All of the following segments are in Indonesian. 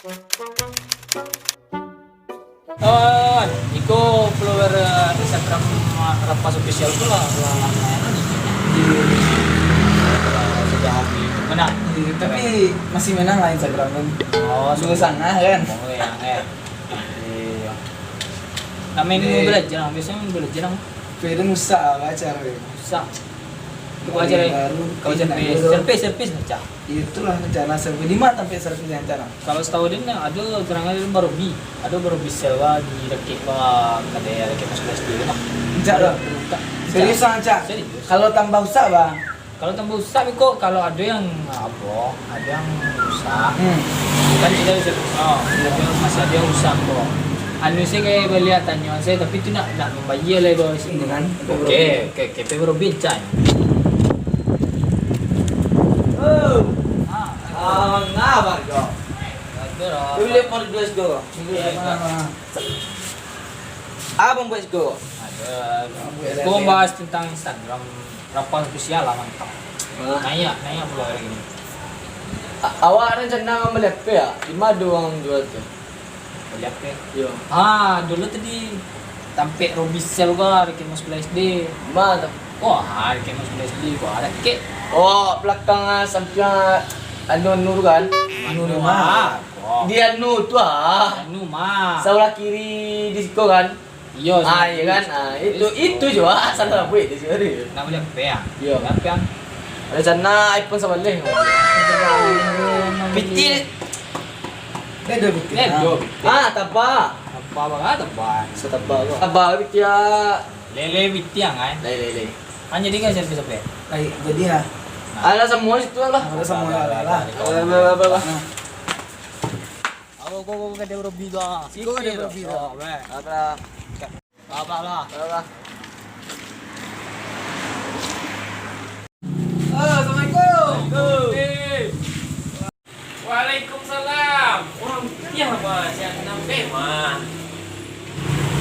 Iko follower Instagram Rapas official ko lah sejak hobi menang. Tapi masih menang lah Instagram kan. Oh, Dulu sana kan. Oh ya, Iya. Nah, main belajar, biasanya main belajar Pwede musa apa cara susah. Kau ajar kau servis baca. Itulah rencana sampai 5 sampai 100 rencana. Kalau setahu dia ada gerangan itu baru sewa di rakit kadang rakit masuk SD mah. Enggak loh. Serius aja. Serius. Kalau tambah usaha bang. Kalau tambah usah kok kalau ada yang ada yang usah. Kan kita bisa masih ada yang usah kok. Anu sih kayak beliau tanya saya tapi itu nak membayar lah bos. Kan? Oke, kita baru bincang. Ngapa kau? Beli mau dua go. Abang buat go. Ada. Kau bahas tentang Instagram Rapas official lah mantap. Nanya pula hari ini. Awak rencana ngambil FP ya? 5 doang jual tuh. Lihat ke? Yo. Dulu tadi tampil Robisel kok Ricky Mas SD. Mana? Wah, Ricky Mas SD kok ada kek. Oh, belakang samping Nur kan? Anu mah. Dia Nu tuh Anu mah. Sebelah kiri disco kan? Iya, Iya kan? Itu juga salah gue di sini. Nama dia Peang. Iya. Peang. Rencana iPhone sama leh. Pitil. Beda pitil. Tapa. Apa banget apa? Setapa kok. Tapa pitil. Lele Witiang kan? Lele. Hanya dia kan servis apa? Jadi ya. Ada semua itu lah. Ada semua lah. Apa. Kau ada Robi dah. Kau ada Robi dah. Apa lah? Assalamualaikum. Waalaikumsalam. Orang dia apa? Siapa nampak mah?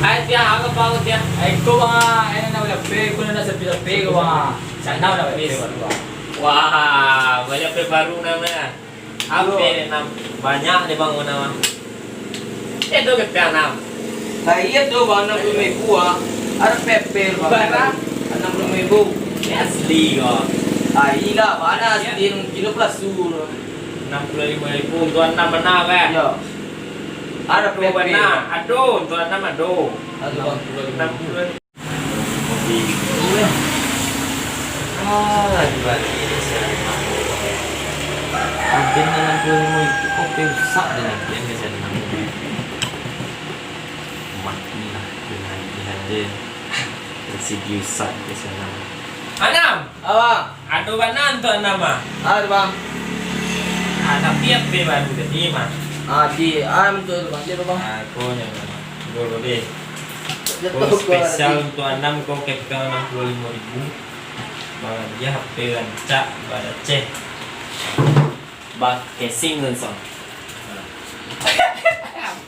Ay, dia apa bawa dia? Kau bang, nama dia P. Kau nak servis P kau bang. Sana nama dia P baru. Wah, banyak pe baru namanya. Apa nam? Banyak nih bang nama. Itu ke nama. Nah iya tuh bang 60.000 ada pepper Barang 60.000. ini asli kok. Iya mana asli kilo plus sur. 65.000 tuan nama kan? Iya. Ada Tuan pepper. aduh, tuan nama aduh. Ada bang. 60. Dibagi ini siapa? Hampir 65 itu kopi rusak dengan dia bisa mati lah dengan dia residi rusak di sana. Anam, Apa? aduh banan tuh nama. Ada bang. Tapi apa baru tadi mah? Di betul bang. Dia bang. Aku yang dulu deh. Jatuh Kau ke spesial untuk Anam kau kepeng 65.000. Bang dia HP rancak pada cek. Bang casing langsung.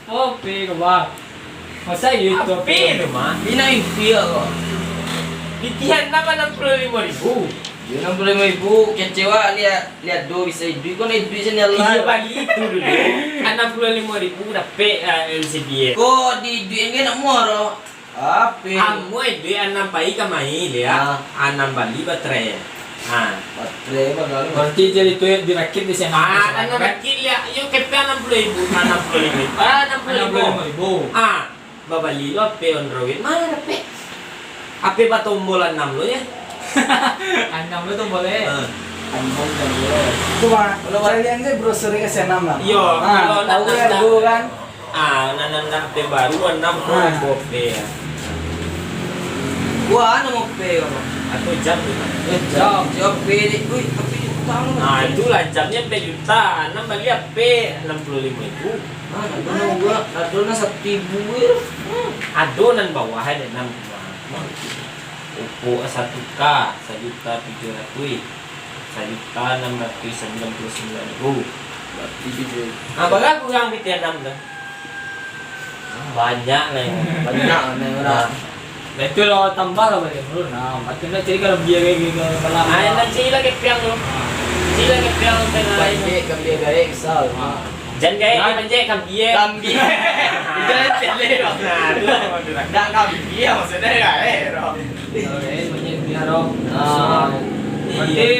Oh, P kau bang. Masa itu Apa itu mah? Bina impia kok. Litihan nama 65.000. Dia 65.000 kecewa lihat do bisa itu kok naik duit sini Iya Allah. bagi itu dulu. 65.000 dapat LCD. Kok di duit ini nak moro. Apa? Kamu itu anam pai kamai dia. Anam Bali baterai. Baterai bang. Berarti jadi itu dirakit di sana. Anam rakit ya. Yuk kepe 60.000. 65.000. 65.000. Babali lo pe Android. Mana dapat? Apa batombol 6 lo ya? Andam lu tuh boleh. Itu bang. Kalau kalian ini brosur ke sana lah. Iya, kalau tahu nak- kan dulu kan. Nanang pe baru 60 pe ya. Wah, anu mau pay apa? Atau jam tu. Jam pay ni. Ui, tapi tahu. Itulah jamnya pe juta. Anam bagi pe 65.000. Nah, gua adona 1.000 ya. Adonan bawah ada 6. Oppo 1K 1.700.000. 1.699.000. Berarti gitu. Baga kurang pikiran 6 dah. Banyak lah yang Banyak nih orang. Nah itu lo tambah lah balik dulu. Nah, maksudnya jadi kalau biar kayak gitu kalau Ay, nag sila ke piang lo. Sila ke piang lo tengah lain. Baik, kami gaya kesal. Jangan kayak menjek kambie. Kambing. Jangan tele dong. Nah, itu lah maksudnya. Enggak kambing ya maksudnya enggak dong. Oke, banyak dia dong. Ah. Berarti,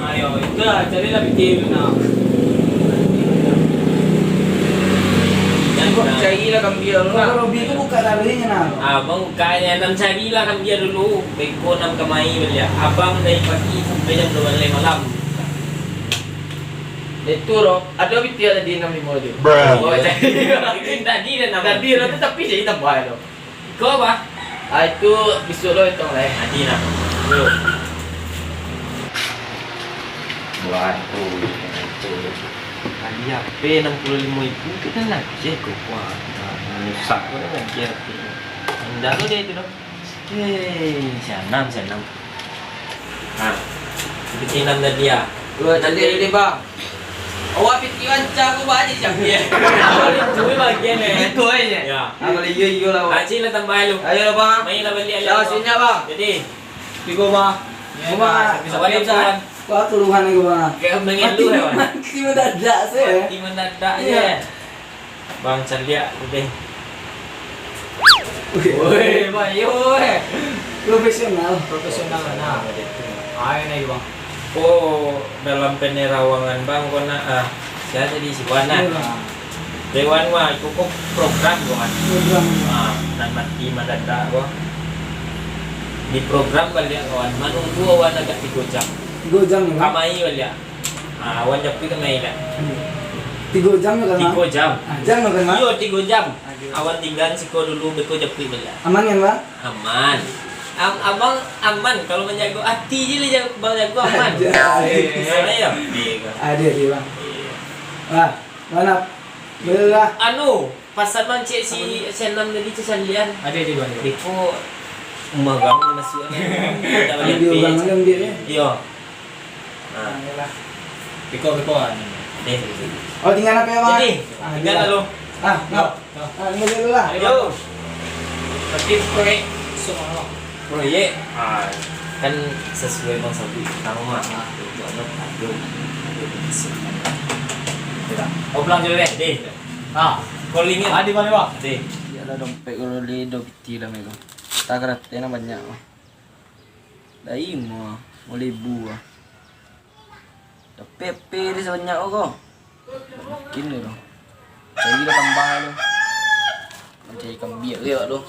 ayo, itu lah, carilah bikin. Nah, Jangan Kok nah. carilah kambing lu. Kalau Robi itu buka larinya nah. Abang kaya nam carilah kambie dulu. Beko nam kamai beli. Abang dari pagi sampai jam 12 malam. Itu loh, ada video tadi 65 tu. Oh, jadi tadi dah nama. Tadi lo tu tapi jadi tambah lo. Kau apa? Ah itu besok lo itu lah. Tadi nak. Yo. Buat tu. Tadi HP 65,000 kita nak cek kau. Wah, nusak kau dah nak cek. Anda tu dia itu dah. Sianam. Ha. Kita enam dah dia. Lo tadi ni bang. Awak fikir wancang aku banyak siap dia. Itu bagian ni. Itu aja. Ya. Aku le yo lah. Haji lah tambah lu. Ayo lah bang. Main lah balik Dah sini bang. Jadi, Pigo ba? Ba, awak ni tuan. Kau turuhan lagi bang. Kayak mengen lu hewan. Mati mendadak saya. Mati mendadak Iya. je. Bang Candia, okey. Woi, bayo eh. Profesional. Profesional na. Ayo na bang. Oh, dalam penerawangan bang kau nak saya jadi siwana. Dewan wah cukup program kau kan. Program. Dan mati mendadak kau. Di program balik kawan, menunggu awan agak 3 jam. 3 jam ya. Bang? Kamai balik. Awan japi kamai kan. 3 jam ya kan? Bang? 3 jam. Jam ya kan? Bang? Yo 3 jam. Awan tinggal siko dulu beko japi balik. Aman kan bang? Aman. Abang aman kalau menjaga hati je lah bang jaga aman. Saya Ada dia bang. Wah, mana? Belah. anu pasal bang cek si senam tadi cesalian. Ada di bang. Deko umagang na masuk na. Tak boleh Dia pay. bang malam dia ni. Yo. Pigo Deh. Oh tinggal apa ya bang? Jadi, tinggal lalu. Nak. Tinggal dulu lah. Ayo. Tapi proyek Semua. proyek kan sesuai bang Sabi tahu mah. Aduh. Oh pulang dulu deh. Deh. Callingnya. Adi mana bang? Deh. Ya lah dompet kalau le do piti dah mego. Tak kerat na banyak. Dai mo 5,000 ah. PP dia sebanyak kau. Mungkin ni tu. Cari dah tambah tu. Macam ikan biak dia tu.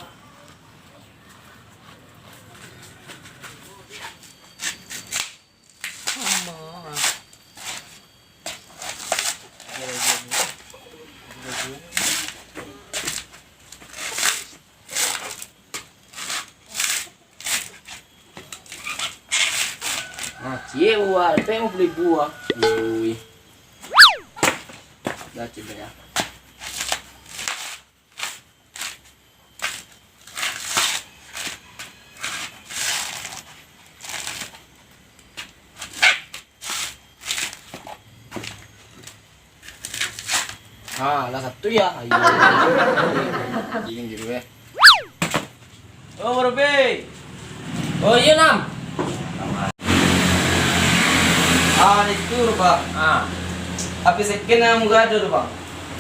Cie buah, apa yang mau beli buah? Ui. Dah coba ya. Lah satu ya. Ayo. Ingin gitu ya. Oh, Robi. Oh, iya nam. Itu Pak. Api second yang muka ada Pak.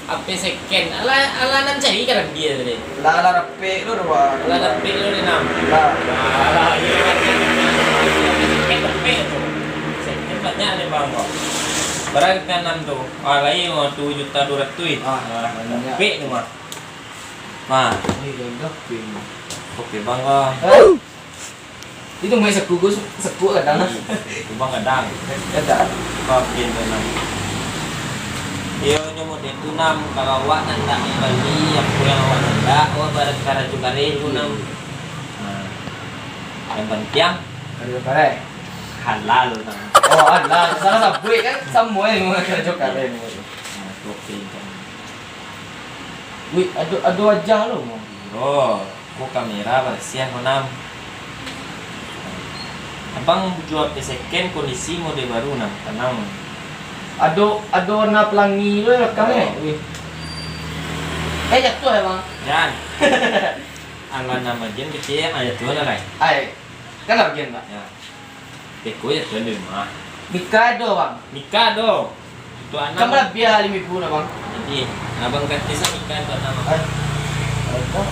Apa second? Ala nan cari kan dia tadi. Lala rapi lu Pak. Ala tapi lu ni nam. Lah. Ala iya. Second tapi tu. Second banyak ni bang kok. Barang kan nam tu. Ala iya 7.200. Banyak. Pe tu mah. Mah, Ini gagah pin. okey bang kok. Itu main seku kadang. Bang kadang. Ada. Kopi tu nam. Iyo nyo mo dito nam kalawa nanda ni bali aku yang awak nanda awak barat kara juga relu nam. Yang penting Ada pakai. halal nam. Oh, ada. Salah sabu kan semua yang mau kerja karen. Kopi kan. Wih, ada wajah lo. Oh, ko kamera bersih ko nam. Abang jual second kondisi mode baru nam tenang. Ada warna pelangi lo rekam ni. Wih. Jatuh ya bang. Jangan. Ala nama jen kecil ada tuan lah. Ay, kan apa gen pak? Ya. Teko ya tuan di rumah. Mikado bang. Nikah do. Tuh anak. Kan berapa ya 5.000 na bang? Jadi, abang ganti sa ikan tuh nama. Ay. Apa?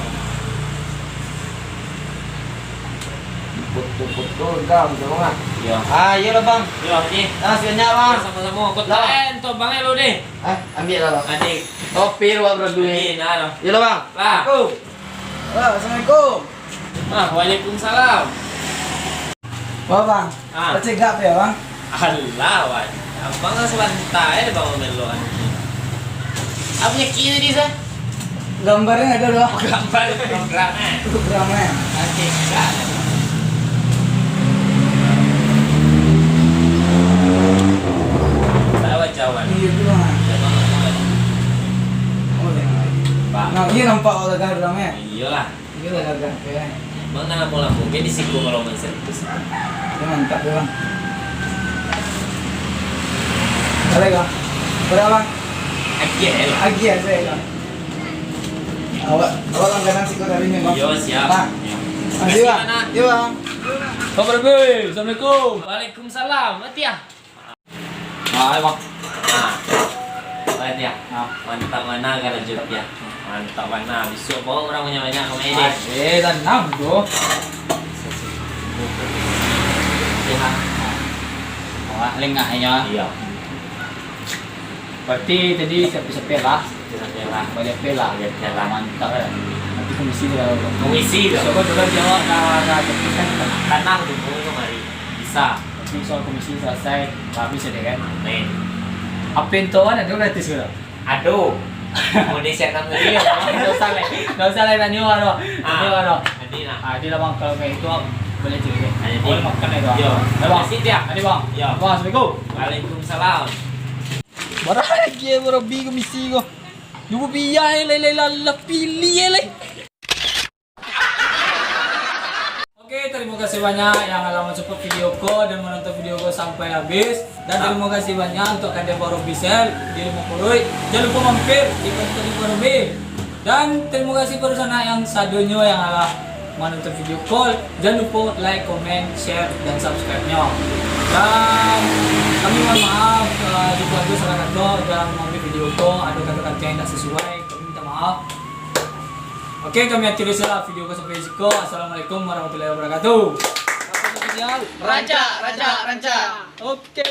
Betul-betul kau gitu bang. Iya. Ah, iya lah bang. Iya, ini. Ah, sianya bang. Sama-sama. Kotain tuh bang lo deh. Ah, ambil lah bang. Adik. Kopi lu bro duit. Ini, nah. Iya lah bang. Lah. Assalamualaikum. Waalaikumsalam. Wah bang, Ah. pasti gak ya bang? Allah, wan. Abang kan sebantai bang meloan. Apa punya kini di sana? Gambarnya ada loh. Gambar programnya. Programnya. Adik, kan. Saya jawan. Iya tuh bang. Oh iya. Pak. Nah, iya nampak kalau gambarnya. Iyalah. Iya lah gagah ya. Bang nak pulang mungkin di siku kalau menservis. Ini mantap ya bang. Boleh bang. Berapa bang? Agil. Agi aja ya bang. Awak langganan sih kau dari ini bang. Yo siap. Bang. Yo. Makasih bang. Mana? Iya bang. Kabar gue, assalamualaikum. Waalaikumsalam. Mati ya. Ah, bang. Nah. Mati ya. Ah. Mantap mana kalau ya. Mantap mana. Besok bawa orang punya banyak kau ini. Dan enam bro. Ya. Oh, lengahnya. Iya. Berarti tadi siapa lah? Jangan lah. Banyak pela. Banyak pela. Mantap ya. Nanti komisi dia. Komisi tu. Siapa dulu jawab na kan Tanah tu pun kemari. Bisa. nanti soal komisi selesai habis ya kan. Amin. Apa itu ada gratis gitu. Aduh. Mau disiapkan dulu ya. Nggak usah lah nanya ano. Nanya ano. Adi nak. Ah, di lah bang kalau kayak itu boleh cerita. Ada di. Boleh makan itu. Yo. Ada bang. Masih dia. Ada bang. Yo. Bang, assalamualaikum. Waalaikumsalam. Barangnya bro bi komisi ko. Dubo biya la pilih le. Oke, terima kasih banyak yang telah support videoku dan menonton videoku sampai habis. Dan terima kasih banyak untuk kalian baru bisa di Limopurui. Jangan lupa mampir di konten Limopurui. Dan terima kasih pada sana yang sadonyo yang telah menonton video call. Jangan lupa like, comment, share, dan subscribe-nya. Dan kami mohon maaf jika ada salah kata dalam mengambil video ko, ada kata-kata yang tidak sesuai. Kami minta maaf. Oke, kami akhiri salah video ko sampai di sini. Assalamualaikum warahmatullahi wabarakatuh. Raja. Oke.